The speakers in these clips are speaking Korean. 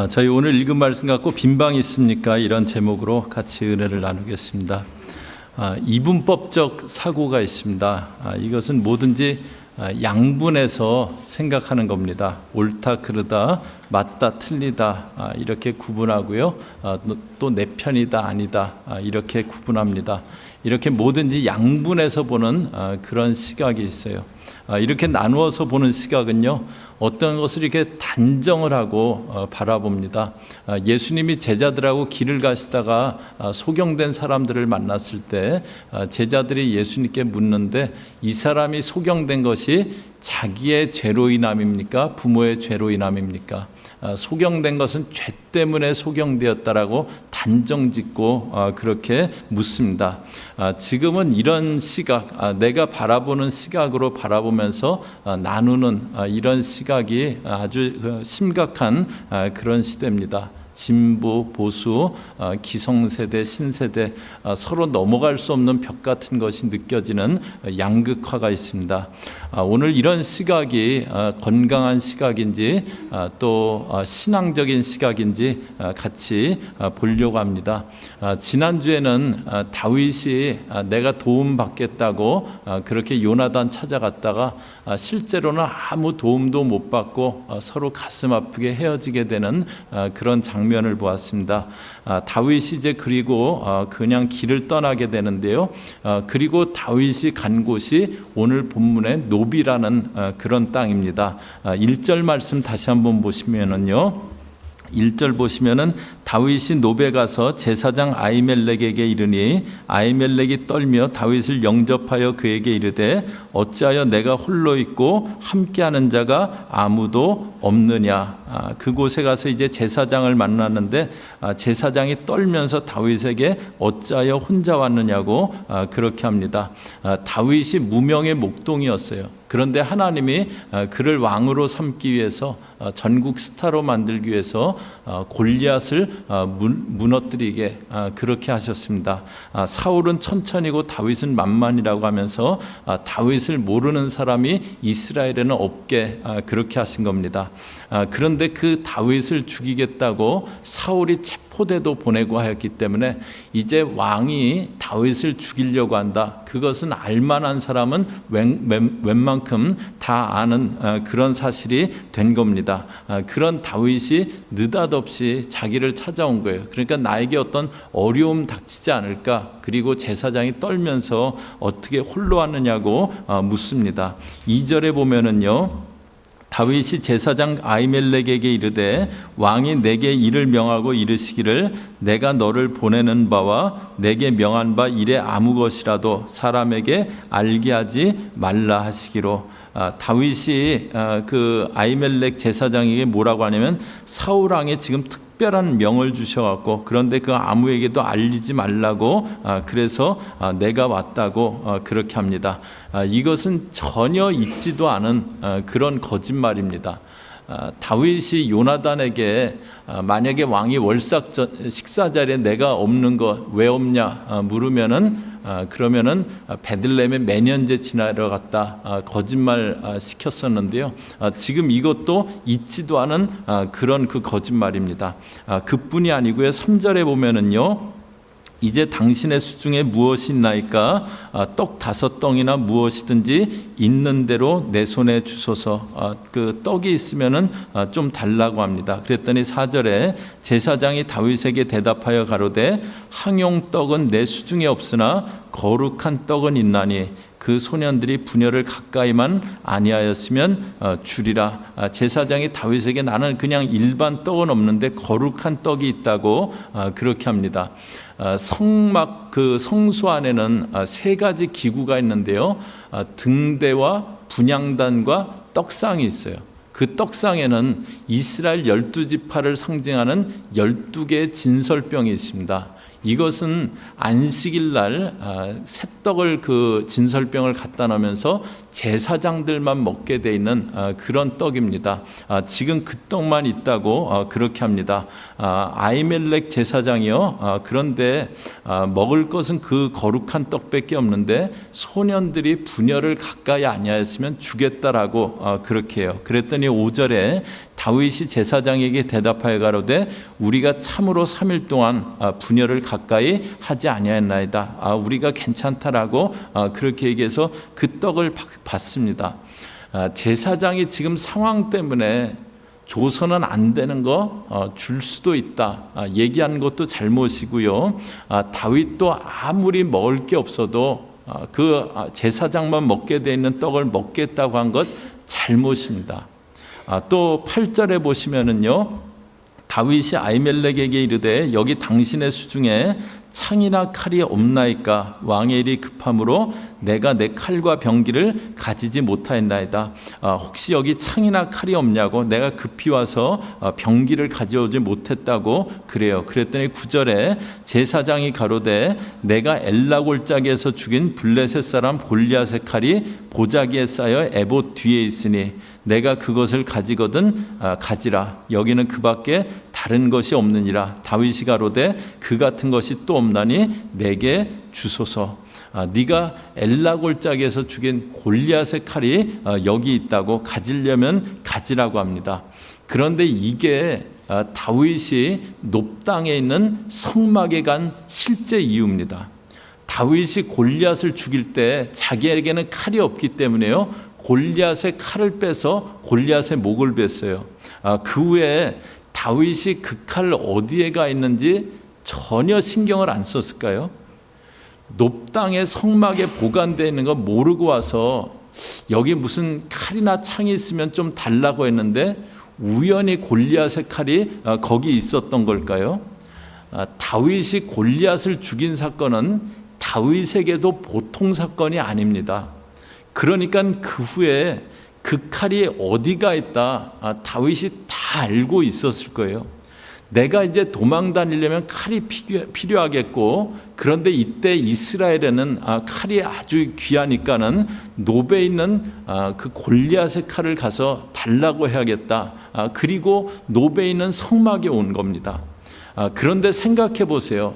저희 오늘 읽은 말씀 갖고 빈방이 있습니까? 이런 제목으로 같이 은혜를 나누겠습니다. 이분법적 사고가 있습니다. 이것은 뭐든지 양분해서 생각하는 겁니다. 옳다 그르다, 맞다 틀리다 이렇게 구분하고요. 또 내 편이다 아니다 이렇게 구분합니다. 이렇게 뭐든지 양분해서 보는 그런 시각이 있어요. 이렇게 나누어서 보는 시각은요, 어떤 것을 이렇게 단정을 하고 바라봅니다. 예수님이 제자들하고 길을 가시다가 소경된 사람들을 만났을 때 제자들이 예수님께 묻는데, 이 사람이 소경된 것이 자기의 죄로 인함입니까? 부모의 죄로 인함입니까? 소경된 것은 죄 때문에 소경되었다라고 단정짓고 그렇게 묻습니다. 지금은 이런 시각, 내가 바라보는 시각으로 바라보면서 나누는 이런 시각이 아주 심각한 그런 시대입니다. 진보, 보수, 기성세대, 신세대, 서로 넘어갈 수 없는 벽 같은 것이 느껴지는 양극화가 있습니다. 오늘 이런 시각이 건강한 시각인지 또 신앙적인 시각인지 같이 보려고 합니다. 지난주에는 다윗이 내가 도움 받겠다고 그렇게 요나단 찾아갔다가 실제로는 아무 도움도 못 받고 서로 가슴 아프게 헤어지게 되는 그런 장면을 보았습니다. 다윗이 이제 그리고 그냥 길을 떠나게 되는데요. 그리고 다윗이 간 곳이 오늘 본문의 노비라는 그런 땅입니다. 1절 말씀 다시 한번 보시면은요. 1절 보시면은 다윗이 노베 가서 제사장 아히멜렉에게 이르니 아히멜렉이 떨며 다윗을 영접하여 그에게 이르되 어찌하여 내가 홀로 있고 함께하는 자가 아무도 없느냐. 그곳에 가서 이제 제사장을 만났는데 제사장이 떨면서 다윗에게 어찌하여 혼자 왔느냐고 그렇게 합니다. 다윗이 무명의 목동이었어요. 그런데 하나님이 그를 왕으로 삼기 위해서, 전국 스타로 만들기 위해서 골리앗을 무너뜨리게 그렇게 하셨습니다. 사울은 천천히고 다윗은 만만이라고 하면서 다윗을 모르는 사람이 이스라엘에는 없게 그렇게 하신 겁니다. 그런데 그 다윗을 죽이겠다고 사울이 포대도 보내고 하였기 때문에 이제 왕이 다윗을 죽이려고 한다. 그것은 알만한 사람은 웬만큼 다 아는 그런 사실이 된 겁니다. 그런 다윗이 느닷없이 자기를 찾아온 거예요. 그러니까 나에게 어떤 어려움 닥치지 않을까? 그리고 제사장이 떨면서 어떻게 홀로 왔느냐고 묻습니다. 2절에 보면은요, 다윗이 제사장 아히멜렉에게 이르되 왕이 내게 이를 명하고 이르시기를 내가 너를 보내는 바와 내게 명한 바 일에 아무 것이라도 사람에게 알게 하지 말라 하시기로. 다윗이 그 아히멜렉 제사장에게 뭐라고 하냐면 사울 왕에 지금 특별한 명을 주셔갖고, 그런데 그 아무에게도 알리지 말라고 그래서 내가 왔다고 그렇게 합니다. 이것은 전혀 있지도 않은 그런 거짓말입니다. 다윗이 요나단에게 만약에 왕이 식사 자리에 내가 없는 거 왜 없냐 물으면은 그러면은 베들레헴에 매년제 지나러 갔다 거짓말 시켰었는데요. 지금 이것도 있지도 않은 그런 그 거짓말입니다. 그뿐이 아니고요. 3절에 보면은요, 이제 당신의 수중에 무엇이 있나이까? 떡 5덩이나 무엇이든지 있는 대로 내 손에 주소서. 그 떡이 있으면은 좀 달라고 합니다. 그랬더니 4절에 제사장이 다윗에게 대답하여 가로되 항용떡은 내 수중에 없으나 거룩한 떡은 있나니 그 소년들이 분열을 가까이만 아니하였으면 주리라. 제사장이 다윗에게 나는 그냥 일반 떡은 없는데 거룩한 떡이 있다고 그렇게 합니다. 성막 그 성수 안에는 3가지 기구가 있는데요. 등대와 분향단과 떡상이 있어요. 그 떡상에는 이스라엘 12지파를 상징하는 12개의 진설병이 있습니다. 이것은 안식일 날 새떡을 그 진설병을 갖다 놓으면서 제사장들만 먹게 돼 있는 그런 떡입니다. 지금 그 떡만 있다고 그렇게 합니다. 아히멜렉 제사장이요. 그런데 먹을 것은 그 거룩한 떡밖에 없는데 소년들이 분열을 가까이 아니하였으면 주겠다라고 그렇게 해요. 그랬더니 5절에 다윗이 제사장에게 대답하여 가로되 우리가 참으로 3일 동안 분열을 가까이 하지 아니하였나이다. 우리가 괜찮다라고 그렇게 얘기해서 그 떡을 받습니다. 제사장이 지금 상황 때문에 줘서는 안 되는 거 줄 수도 있다 얘기한 것도 잘못이고요. 다윗도 아무리 먹을 게 없어도 그 제사장만 먹게 돼 있는 떡을 먹겠다고 한 것 잘못입니다. 또 8절에 보시면은요, 다윗이 아히멜렉에게 이르되 여기 당신의 수중에 창이나 칼이 없나이까? 왕의 일이 급함으로 내가 내 칼과 병기를 가지지 못하였나이다. 혹시 여기 창이나 칼이 없냐고, 내가 급히 와서 병기를 가져오지 못했다고 그래요. 그랬더니 9절에 제사장이 가로되 내가 엘라 골짜기에서 죽인 블레셋 사람 골리앗의 칼이 보자기에 쌓여 에봇 뒤에 있으니 내가 그것을 가지거든 가지라. 여기는 그밖에 다른 것이 없느니라. 다윗이 가로되 그 같은 것이 또 없나니 내게 주소서. 네가 엘라 골짜기에서 죽인 골리앗의 칼이 여기 있다고, 가지려면 가지라고 합니다. 그런데 이게 다윗이 높당에 있는 성막에 간 실제 이유입니다. 다윗이 골리앗을 죽일 때 자기에게는 칼이 없기 때문에요, 골리앗의 칼을 빼서 골리앗의 목을 뺐어요. 그 후에 다윗이 그 칼 어디에 가 있는지 전혀 신경을 안 썼을까요? 높당의 성막에 보관되어 있는 거 모르고 와서 여기 무슨 칼이나 창이 있으면 좀 달라고 했는데 우연히 골리앗의 칼이 거기 있었던 걸까요? 다윗이 골리앗을 죽인 사건은 다윗에게도 보통 사건이 아닙니다. 그러니까 그 후에 그 칼이 어디가 있다 다윗이 다 알고 있었을 거예요. 내가 이제 도망 다니려면 칼이 필요하겠고, 그런데 이때 이스라엘에는 칼이 아주 귀하니까는 노베에 있는 그 골리앗의 칼을 가서 달라고 해야겠다. 그리고 노베에 있는 성막에 온 겁니다. 그런데 생각해 보세요.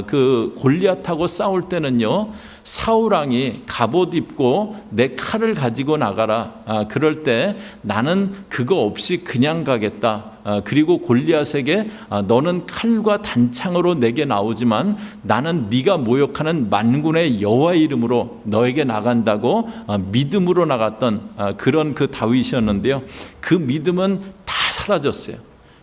그 골리앗하고 싸울 때는요, 사울 왕이 갑옷 입고 내 칼을 가지고 나가라. 그럴 때 나는 그거 없이 그냥 가겠다. 그리고 골리앗에게 너는 칼과 단창으로 내게 나오지만 나는 네가 모욕하는 만군의 여호와의 이름으로 너에게 나간다고 믿음으로 나갔던 그런 그 다윗이었는데요. 그 믿음은 다 사라졌어요.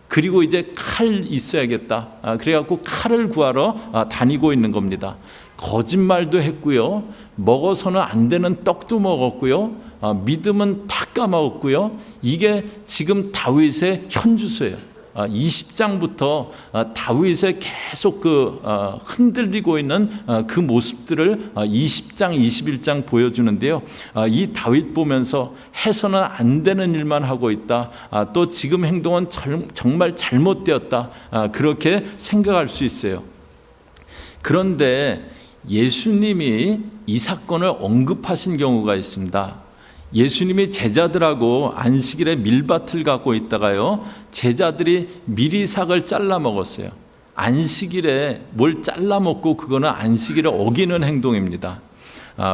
그리고 이제 칼 있어야겠다. 그래갖고 칼을 구하러 다니고 있는 겁니다. 거짓말도 했고요. 먹어서는 안 되는 떡도 먹었고요. 믿음은 다 까먹었고요. 이게 지금 다윗의 현주소예요. 20장부터 다윗의 계속 흔들리고 있는 그 모습들을 20장, 21장 보여주는데요. 이 다윗 보면서 해서는 안 되는 일만 하고 있다. 또 지금 행동은 정말 잘못되었다. 그렇게 생각할 수 있어요. 그런데 예수님이 이 사건을 언급하신 경우가 있습니다. 예수님이 제자들하고 안식일에 밀밭을 갖고 있다가요, 제자들이 미리삭을 잘라 먹었어요. 안식일에 뭘 잘라 먹고 그거는 안식일을 어기는 행동입니다.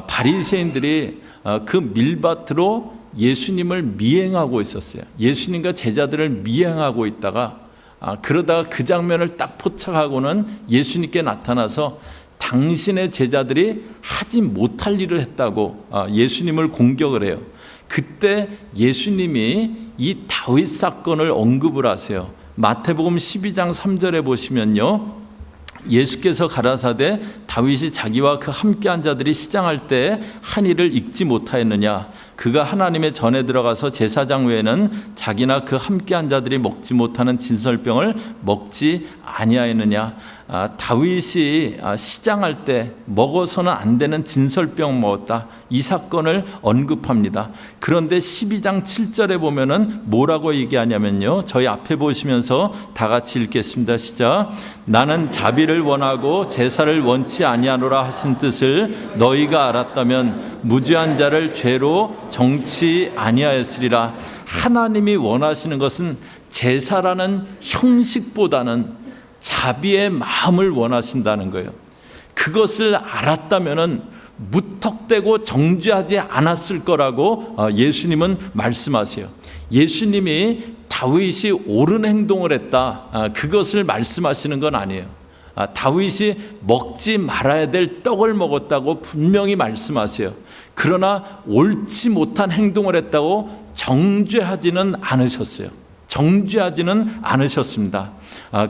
바리새인들이 그 밀밭으로 예수님을 미행하고 있었어요. 예수님과 제자들을 미행하고 있다가 그러다가 그 장면을 딱 포착하고는 예수님께 나타나서 당신의 제자들이 하지 못할 일을 했다고 예수님을 공격을 해요. 그때 예수님이 이 다윗 사건을 언급을 하세요. 마태복음 12장 3절에 보시면요, 예수께서 가라사대 다윗이 자기와 그 함께한 자들이 시장할 때 한 일을 읽지 못하였느냐? 그가 하나님의 전에 들어가서 제사장 외에는 자기나 그 함께한 자들이 먹지 못하는 진설병을 먹지 아니하였느냐? 다윗이 시장할 때 먹어서는 안 되는 진설병 먹었다. 이 사건을 언급합니다. 그런데 12장 7절에 보면은 뭐라고 얘기하냐면요, 저희 앞에 보시면서 다 같이 읽겠습니다. 시작. 나는 자비를 원하고 제사를 원치 아니하노라 하신 뜻을 너희가 알았다면 무죄한 자를 죄로 정치 아니하였으리라. 하나님이 원하시는 것은 제사라는 형식보다는 자비의 마음을 원하신다는 거예요. 그것을 알았다면은 무턱대고 정죄하지 않았을 거라고 예수님은 말씀하세요. 예수님이 다윗이 옳은 행동을 했다, 그것을 말씀하시는 건 아니에요. 다윗이 먹지 말아야 될 떡을 먹었다고 분명히 말씀하세요. 그러나 옳지 못한 행동을 했다고 정죄하지는 않으셨어요. 정죄하지는 않으셨습니다.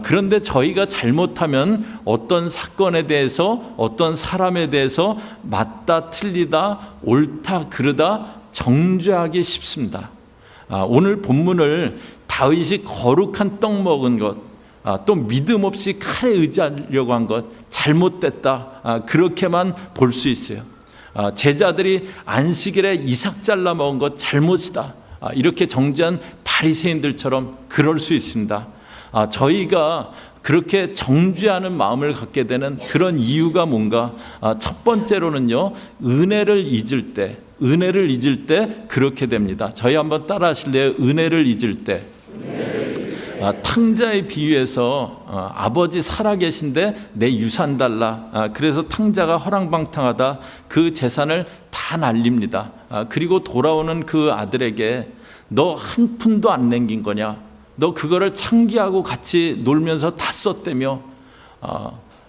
그런데 저희가 잘못하면 어떤 사건에 대해서, 어떤 사람에 대해서 맞다 틀리다, 옳다 그르다 정죄하기 쉽습니다. 오늘 본문을 다윗이 거룩한 떡 먹은 것, 또 믿음 없이 칼에 의지하려고 한 것, 잘못됐다, 그렇게만 볼 수 있어요. 제자들이 안식일에 이삭 잘라 먹은 것 잘못이다, 이렇게 정죄한 바리새인들처럼 그럴 수 있습니다. 저희가 그렇게 정죄하는 마음을 갖게 되는 그런 이유가 뭔가? 첫 번째로는요, 은혜를 잊을 때 그렇게 됩니다. 저희 한번 따라 하실래요? 은혜를 잊을 때. 탕자의 비유에서 아버지 살아계신데 내 유산 달라, 그래서 탕자가 허랑방탕하다 그 재산을 다 날립니다. 그리고 돌아오는 그 아들에게 너 한 푼도 안 남긴 거냐, 너 그거를 창기하고 같이 놀면서 다 썼다며,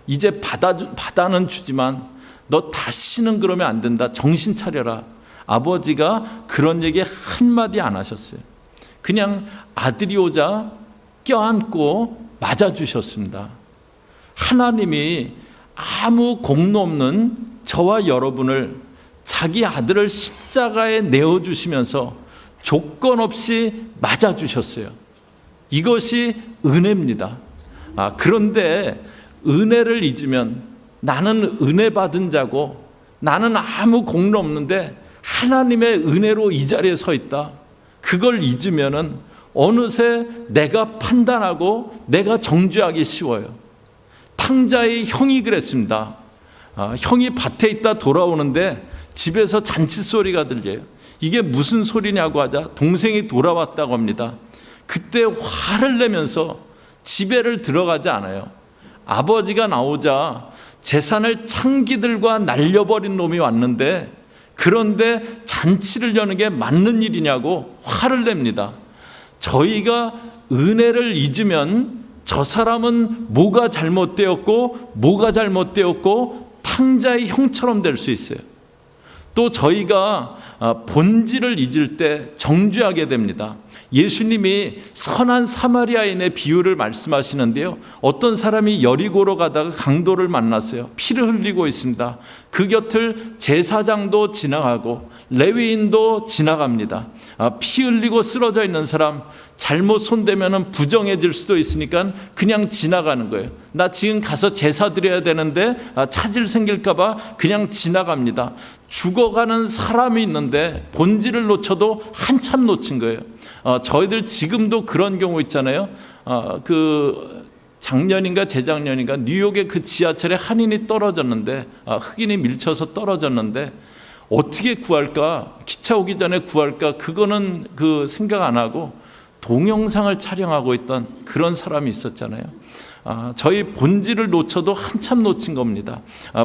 이제 받아는 주지만 너 다시는 그러면 안 된다, 정신 차려라. 아버지가 그런 얘기 한마디 안 하셨어요. 그냥 아들이 오자 껴안고 맞아주셨습니다. 하나님이 아무 공로 없는 저와 여러분을 자기 아들을 십자가에 내어주시면서 조건 없이 맞아주셨어요. 이것이 은혜입니다. 그런데 은혜를 잊으면 나는 은혜 받은 자고 나는 아무 공로 없는데 하나님의 은혜로 이 자리에 서 있다, 그걸 잊으면은 어느새 내가 판단하고 내가 정죄하기 쉬워요. 탕자의 형이 그랬습니다. 형이 밭에 있다 돌아오는데 집에서 잔치 소리가 들려요. 이게 무슨 소리냐고 하자 동생이 돌아왔다고 합니다. 그때 화를 내면서 집에를 들어가지 않아요. 아버지가 나오자 재산을 창기들과 날려버린 놈이 왔는데, 그런데 잔치를 여는 게 맞는 일이냐고 화를 냅니다. 저희가 은혜를 잊으면 저 사람은 뭐가 잘못되었고 탕자의 형처럼 될 수 있어요. 또 저희가 본질을 잊을 때 정죄하게 됩니다. 예수님이 선한 사마리아인의 비유를 말씀하시는데요, 어떤 사람이 여리고로 가다가 강도를 만났어요. 피를 흘리고 있습니다. 그 곁을 제사장도 지나가고 레위인도 지나갑니다. 피 흘리고 쓰러져 있는 사람, 잘못 손대면 부정해질 수도 있으니까 그냥 지나가는 거예요. 나 지금 가서 제사 드려야 되는데 차질 생길까 봐 그냥 지나갑니다. 죽어가는 사람이 있는데 본질을 놓쳐도 한참 놓친 거예요. 저희들 지금도 그런 경우 있잖아요. 그 작년인가 재작년인가 뉴욕의 그 지하철에 한인이 떨어졌는데, 흑인이 밀쳐서 떨어졌는데 어떻게 구할까, 기차 오기 전에 구할까, 그거는 그 생각 안 하고 동영상을 촬영하고 있던 그런 사람이 있었잖아요. 저희 본질을 놓쳐도 한참 놓친 겁니다.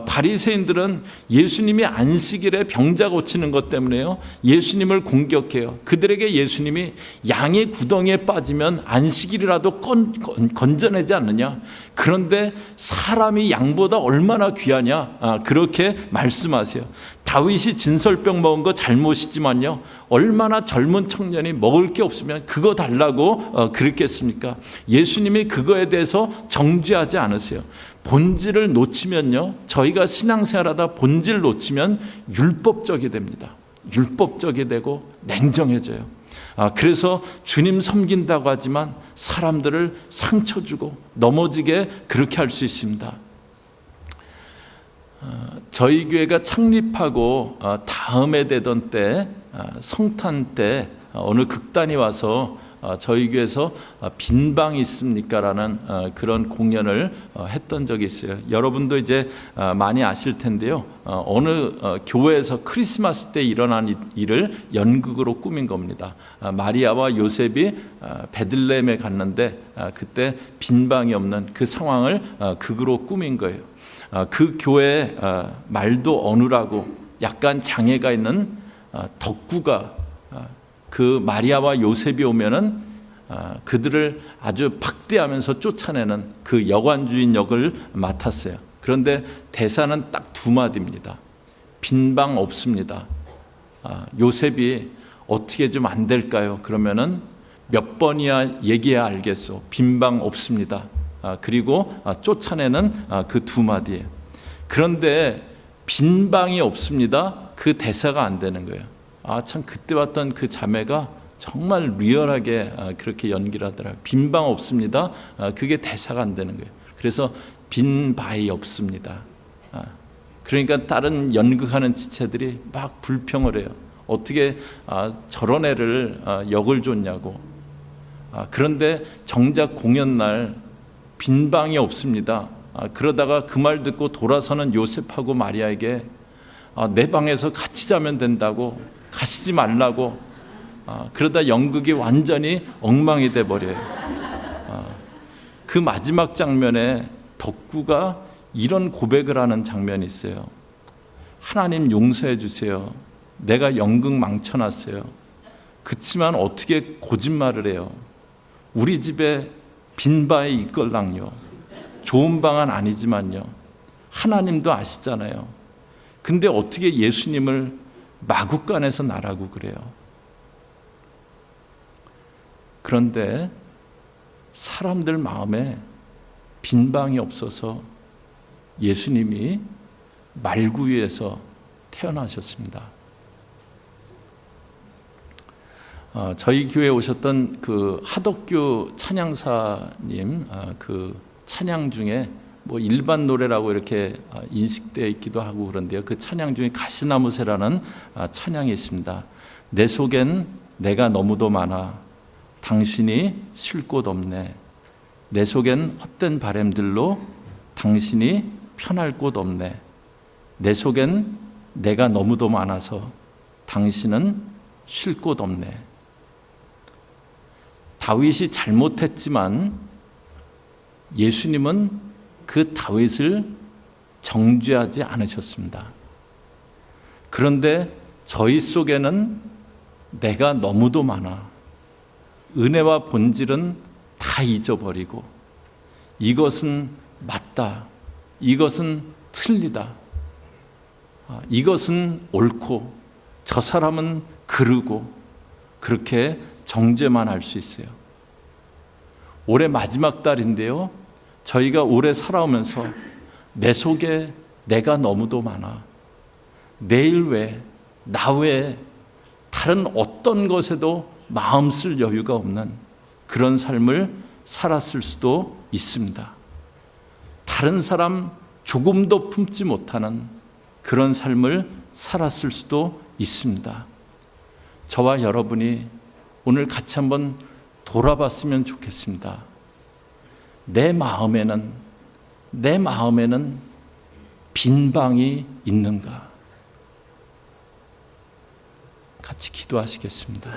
바리새인들은 예수님이 안식일에 병자 고치는 것 때문에요, 예수님을 공격해요. 그들에게 예수님이 양의 구덩이에 빠지면 안식일이라도 건져내지 않느냐, 그런데 사람이 양보다 얼마나 귀하냐, 그렇게 말씀하세요. 다윗이 진설병 먹은 거 잘못이지만요, 얼마나 젊은 청년이 먹을 게 없으면 그거 달라고 그랬겠습니까? 예수님이 그거에 대해서 정죄하지 않으세요. 본질을 놓치면요, 저희가 신앙생활하다 본질 놓치면 율법적이 됩니다. 율법적이 되고 냉정해져요. 그래서 주님 섬긴다고 하지만 사람들을 상처 주고 넘어지게 그렇게 할 수 있습니다. 저희 교회가 창립하고 다음에 되던 때, 성탄 때 어느 극단이 와서 저희 교회에서 빈 방이 있습니까? 라는 그런 공연을 했던 적이 있어요. 여러분도 이제 많이 아실 텐데요, 어느 교회에서 크리스마스 때 일어난 일을 연극으로 꾸민 겁니다. 마리아와 요셉이 베들레헴에 갔는데 그때 빈 방이 없는 그 상황을 극으로 꾸민 거예요. 그 교회에 말도 어눌하고 약간 장애가 있는 덕구가 그 마리아와 요셉이 오면은 그들을 아주 박대하면서 쫓아내는 그 여관주인 역을 맡았어요. 그런데 대사는 딱 두 마디입니다. 빈방 없습니다. 요셉이 어떻게 좀 안 될까요? 그러면은 몇 번이야 얘기해야 알겠소. 빈방 없습니다. 그리고 쫓아내는 그 두 마디예요. 그런데 빈방이 없습니다. 그 대사가 안 되는 거예요. 참 그때 왔던 그 자매가 정말 리얼하게 그렇게 연기를 하더라고요. 빈방 없습니다. 그게 대사가 안 되는 거예요. 그래서 빈 바이 없습니다. 그러니까 다른 연극하는 지체들이 막 불평을 해요. 어떻게 저런 애를 역을 줬냐고. 그런데 정작 공연 날 빈방이 없습니다. 그러다가 그 말 듣고 돌아서는 요셉하고 마리아에게 내 방에서 같이 자면 된다고, 가시지 말라고. 그러다 연극이 완전히 엉망이 돼버려요. 그 마지막 장면에 덕구가 이런 고백을 하는 장면이 있어요. 하나님 용서해 주세요. 내가 연극 망쳐놨어요. 그치만 어떻게 거짓말을 해요. 우리 집에 빈바에 있걸랑요. 좋은 방은 아니지만요. 하나님도 아시잖아요. 근데 어떻게 예수님을 마구간에서 나라고 그래요. 그런데 사람들 마음에 빈방이 없어서 예수님이 말구유에서 태어나셨습니다. 저희 교회에 오셨던 그 하덕규 찬양사님 그 찬양 중에 뭐 일반 노래라고 이렇게 인식되어 있기도 하고 그런데요. 그 찬양 중에 가시나무새라는 찬양이 있습니다. 내 속엔 내가 너무도 많아 당신이 쉴 곳 없네. 내 속엔 헛된 바램들로 당신이 편할 곳 없네. 내 속엔 내가 너무도 많아서 당신은 쉴 곳 없네. 다윗이 잘못했지만 예수님은 그 다윗을 정죄하지 않으셨습니다. 그런데 저희 속에는 내가 너무도 많아. 은혜와 본질은 다 잊어버리고 이것은 맞다. 이것은 틀리다. 이것은 옳고 저 사람은 그르고 그렇게 정죄만 할 수 있어요. 올해 마지막 달인데요. 저희가 오래 살아오면서 내 속에 내가 너무도 많아. 내일 외에 나 외에 다른 어떤 것에도 마음 쓸 여유가 없는 그런 삶을 살았을 수도 있습니다. 다른 사람 조금도 품지 못하는 그런 삶을 살았을 수도 있습니다. 저와 여러분이 오늘 같이 한번 돌아봤으면 좋겠습니다. 내 마음에는 빈 방이 있는가? 같이 기도하시겠습니다.